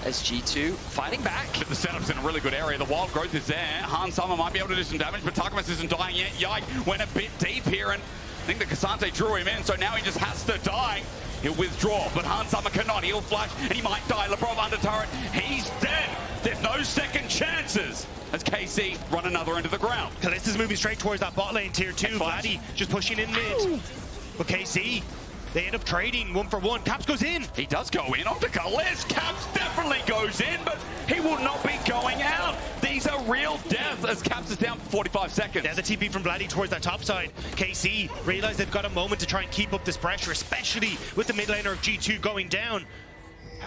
[SPEAKER 10] as G2 fighting back.
[SPEAKER 11] But the setup's in a really good area. The wild growth is there. Hansam might be able to do some damage, but Targamas isn't dying yet. Yike went a bit deep here, and I think the Cassante drew him in, so now he just has to die. He'll withdraw, but Hansam cannot. He'll flash, and he might die. Labrov under turret. He's dead. There's no second chances as KC run another into the ground.
[SPEAKER 9] Caliste is moving straight towards that bot lane, tier 2. Vladi just pushing in mid. But KC, they end up trading 1 for 1. Caps goes in.
[SPEAKER 11] He does go in onto Caliste. Caps definitely goes in, but he will not be going out. These are real deaths as Caps is down for 45 seconds.
[SPEAKER 9] There's a TP from Vladi towards that top side. KC realize they've got a moment to try and keep up this pressure, especially with the mid laner of G2 going down.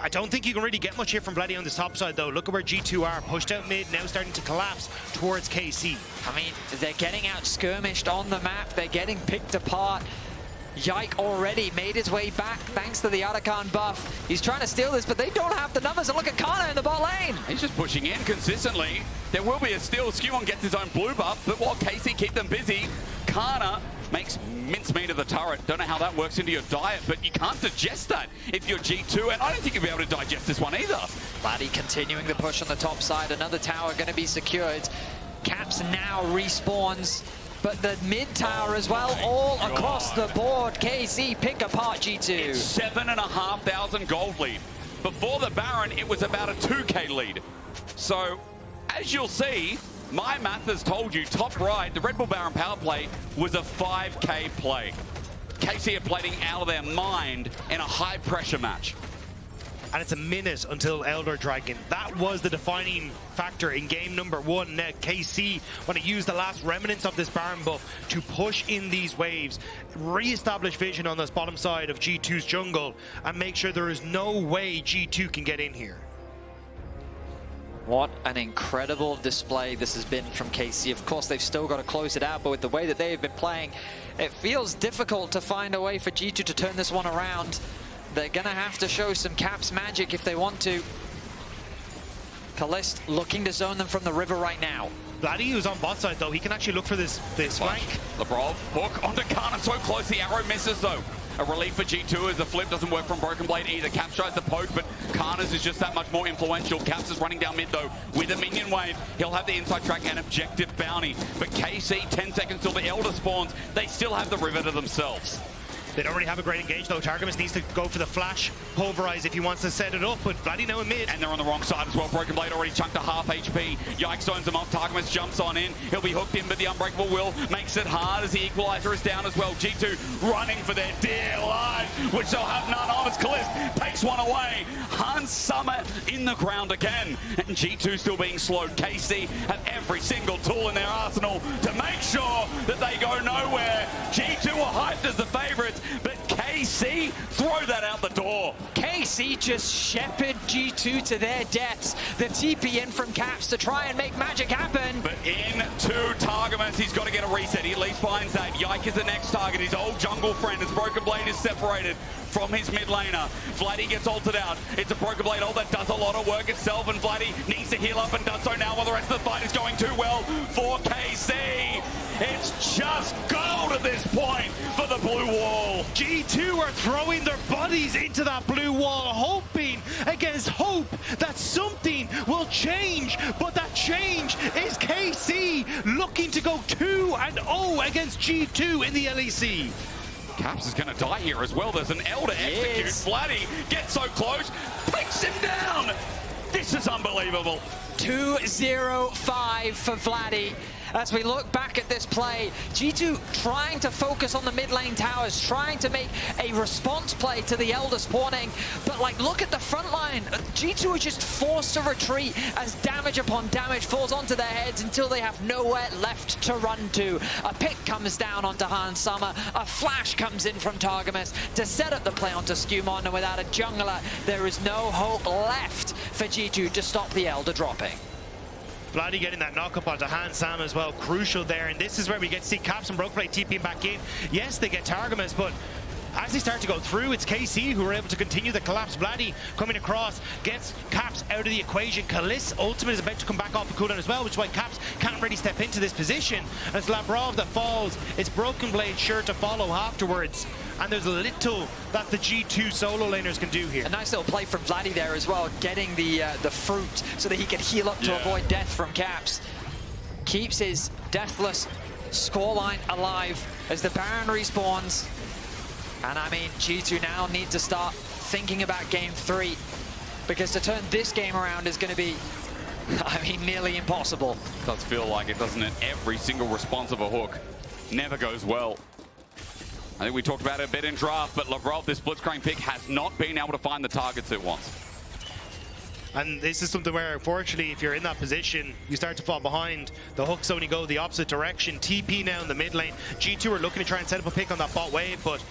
[SPEAKER 9] I don't think you can really get much here from Vladi on the top side, though. Look at where G2 are. Pushed out mid, now starting to collapse towards KC.
[SPEAKER 10] I mean, they're getting out skirmished on the map. They're getting picked apart. Yike already made his way back thanks to the Atakan buff. He's trying to steal this, but they don't have the numbers. And look at Canna in the bot lane.
[SPEAKER 11] He's just pushing in consistently. There will be a steal. SkewMond gets his own blue buff, but while KC keep them busy, Canna makes mincemeat of the turret. Don't know how that works into your diet, but you can't digest that if you're G2, and I don't think you'll be able to digest this one either.
[SPEAKER 10] Vladi continuing the push on the top side. Another tower going to be secured. Caps now respawns, but the mid tower as well, all across the board. KC pick apart G2.
[SPEAKER 11] It's 7,500 gold lead. Before the Baron, it was about a 2k lead. So, as you'll see, my math has told you, top right, the Red Bull Baron power play was a 5k play. KC are playing out of their mind in a high pressure match.
[SPEAKER 9] And it's a minute until Elder Dragon. That was the defining factor in game number 1. Now KC want to use the last remnants of this Baron buff to push in these waves, re-establish vision on this bottom side of G2's jungle, and make sure there is no way G2 can get in here.
[SPEAKER 10] What an incredible display this has been from KC. Of course, they've still got to close it out, but with the way that they've been playing, it feels difficult to find a way for G2 to turn this one around. They're going to have to show some Caps magic if they want to. Caliste looking to zone them from the river right now.
[SPEAKER 9] Vladi, who's on bot side, though, he can actually look for this flank.
[SPEAKER 11] Labrov, hook onto Canna, so close, the arrow misses though. A relief for G2 as the flip doesn't work from Broken Blade either. Caps tries to poke, but Canna's is just that much more influential. Caps is running down mid though with a minion wave. He'll have the inside track and objective bounty. But KC, 10 seconds till the Elder spawns. They still have the river to themselves.
[SPEAKER 9] They don't really have a great engage though. Targamas needs to go for the flash, pulverize if he wants to set it up, but Vladi now in mid.
[SPEAKER 11] And they're on the wrong side as well. Broken Blade already chunked to half HP. Yike zones him off. Targamas jumps on in. He'll be hooked in, but the Unbreakable Will makes it hard as the Equalizer is down as well. G2 running for their dear lives, which they'll have none of as Caliste takes one away. Hans Summer in the ground again. And G2 still being slowed. KC have every single tool in their arsenal to make sure that they go nowhere. G2 are hyped as the favorites, but KC throw that out the door.
[SPEAKER 10] KC just shepherd G2 to their depths. The TP in from Caps to try and make magic happen.
[SPEAKER 11] But into Targamas, he's got to get a reset. He at least finds that. Yike is the next target. His old jungle friend as Broken Blade is separated from his mid laner. Vladi gets ulted out. It's a Broken Blade ult that does a lot of work itself, and Vladi needs to heal up and does so now while the rest of the fight is going too well for KC. It's just gold at this point for the blue wall.
[SPEAKER 9] G2 are throwing their bodies into that blue wall, hoping against hope that something will change. But that change is KC looking to go 2-0 against G2 in the LEC.
[SPEAKER 11] Caps is going to die here as well. There's an Elder execute. Vladi gets so close, picks him down. This is unbelievable.
[SPEAKER 10] 2-0-5 for Vladi. As we look back at this play, G2 trying to focus on the mid lane towers, trying to make a response play to the Elder spawning, but like look at the front line. G2 are just forced to retreat as damage upon damage falls onto their heads until they have nowhere left to run to. A pick comes down onto Hans Summer, a flash comes in from Targamas to set up the play onto SkewMond, and without a jungler, there is no hope left for G2 to stop the Elder dropping.
[SPEAKER 9] Vladi getting that knock-up onto Hans Sam as well, crucial there, and this is where we get to see Caps and Broken Blade TPing back in. Yes, they get Targamas, but as they start to go through, it's KC who are able to continue the collapse. Vladi coming across, gets Caps out of the equation. Caliste ultimate is about to come back off the cooldown as well, which is why Caps can't really step into this position. And it's Labrov that falls. It's Broken Blade sure to follow afterwards. And there's little that the G2 solo laners can do here.
[SPEAKER 10] A nice little play from Vladi there as well, getting the fruit so that he can heal up to avoid death from Caps. Keeps his deathless scoreline alive as the Baron respawns. And I mean, G2 now need to start thinking about game 3, because to turn this game around is going to be, I mean, nearly impossible.
[SPEAKER 11] Does feel like it, doesn't it? Every single response of a hook never goes well. I think we talked about it a bit in draft, but Labrov, this Blitzcrank pick, has not been able to find the targets it wants.
[SPEAKER 9] And this is something where, unfortunately, if you're in that position, you start to fall behind. The hooks only go the opposite direction. TP now in the mid lane. G2 are looking to try and set up a pick on that bot wave, but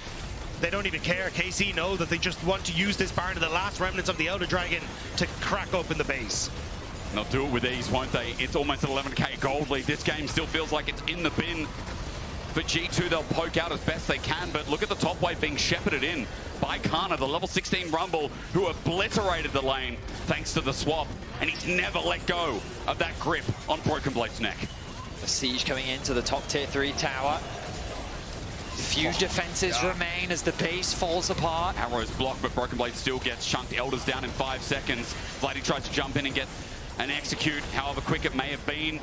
[SPEAKER 9] they don't even care. KC know that they just want to use this Baron to the last remnants of the Elder Dragon to crack open the base.
[SPEAKER 11] They'll do it with ease, won't they? It's almost an 11k gold lead. This game still feels like it's in the bin. For G2, they'll poke out as best they can, but look at the top wave being shepherded in by Canna, the level 16 Rumble, who obliterated the lane thanks to the swap, and he's never let go of that grip on Broken Blade's neck.
[SPEAKER 10] The siege coming into the top tier 3 tower. Few defenses remain as the base falls apart.
[SPEAKER 11] Arrow's blocked, but Broken Blade still gets chunked. Elder's down in 5 seconds. Vladi tries to jump in and get an execute, however quick it may have been.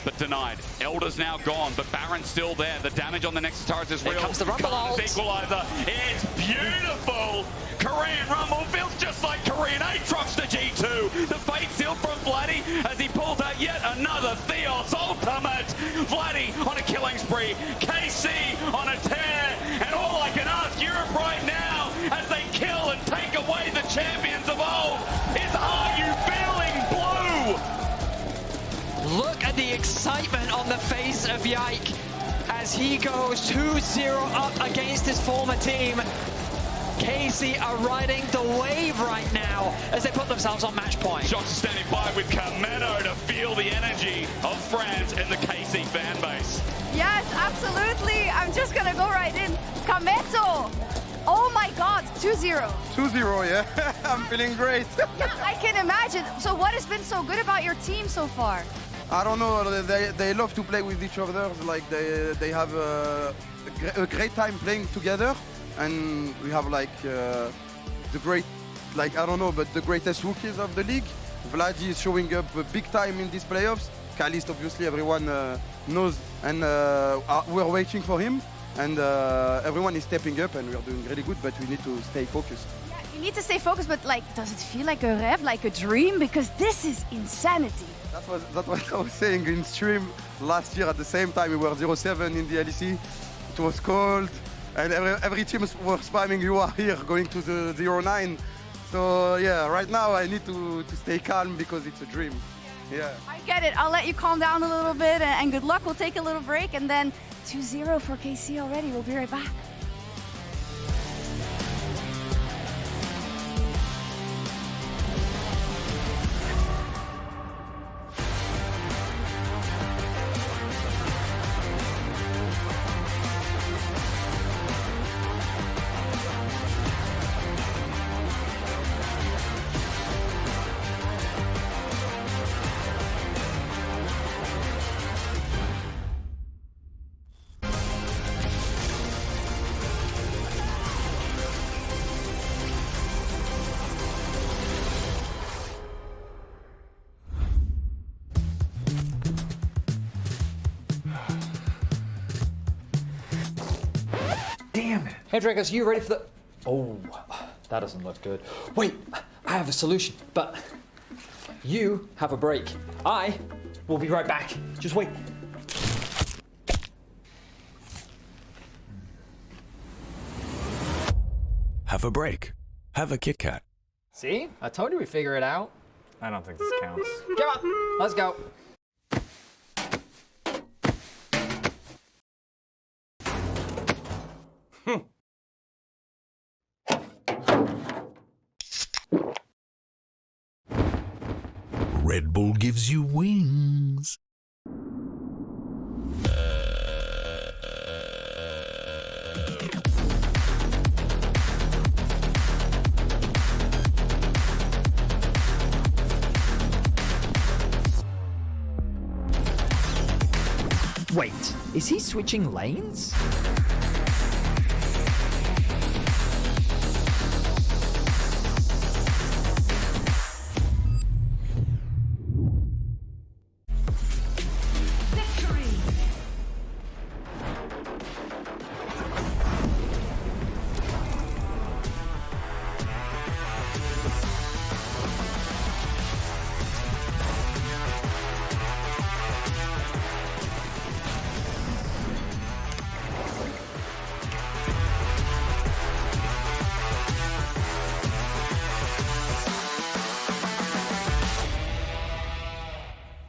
[SPEAKER 11] but denied. Elder's now gone, but Baron's still there. The damage on the next turret is real.
[SPEAKER 10] Here comes the Rumble ult.
[SPEAKER 11] Equalizer. It's beautiful. Korean Rumble feels just like Korean Aatrox to G2. The fate sealed from Vladi as he pulls out yet another Theos ultimate. Vladi on a killing spree. KC on a tear. And all I can ask Europe right now as they kill and take away the champions of old is, are you feeling blue?
[SPEAKER 10] Look at the excitement on the face of Yike as he goes 2-0 up against his former team. KC are riding the wave right now as they put themselves on match point.
[SPEAKER 11] Shots standing by with Carmine to feel the energy of France and the KC fan base.
[SPEAKER 6] Yes, absolutely. I'm just gonna go right in. Kameto. Oh my God, 2-0.
[SPEAKER 12] 2-0, yeah. I'm feeling great.
[SPEAKER 6] Yeah, I can imagine. So what has been so good about your team so far?
[SPEAKER 12] I don't know. They love to play with each other. Like they have a great time playing together, and we have like the great, like I don't know, but the greatest rookies of the league. Vladi is showing up big time in these playoffs. Caliste, obviously, everyone knows, and we're waiting for him. And everyone is stepping up, and we're doing really good. But we need to stay focused.
[SPEAKER 6] Yeah, you need to stay focused, but like, does it feel like a rev, like a dream? Because this is insanity.
[SPEAKER 12] That's what I was saying in stream last year. At the same time, we were 0-7 in the LEC. It was cold, and every team was spamming. You are here, going to the 0-9. So yeah, right now I need to stay calm because it's a dream. Yeah.
[SPEAKER 6] I get it. I'll let you calm down a little bit, and good luck. We'll take a little break, and then 2-0 for KC already. We'll be right back.
[SPEAKER 10] Hey Drakos, you ready for the... Oh, that doesn't look good. Wait, I have a solution, but you have a break. I will be right back. Just wait.
[SPEAKER 13] Have a break. Have a Kit Kat.
[SPEAKER 14] See? I told you we'd figure it out.
[SPEAKER 9] I don't think this counts.
[SPEAKER 14] Come on, let's go.
[SPEAKER 13] Red Bull gives you wings.
[SPEAKER 14] Wait, is he switching lanes?